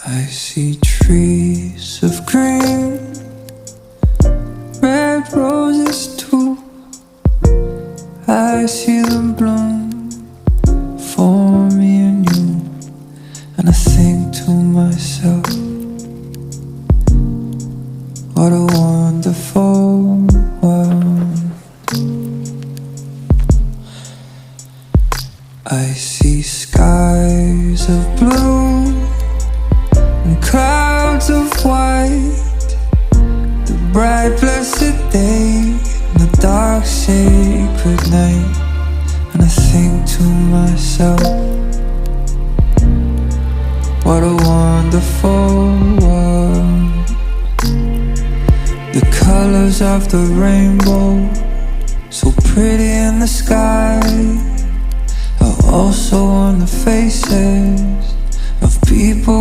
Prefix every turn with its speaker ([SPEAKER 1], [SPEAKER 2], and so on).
[SPEAKER 1] I see trees of green, red roses too. I see them bloom for me and you. And I think to myself, what a wonderful world. I see skies of blue and clouds of white, the bright blessed day and the dark sacred night. And I think to myself, what a wonderful world. The colors of the rainbow, so pretty in the sky, are also on the faces of people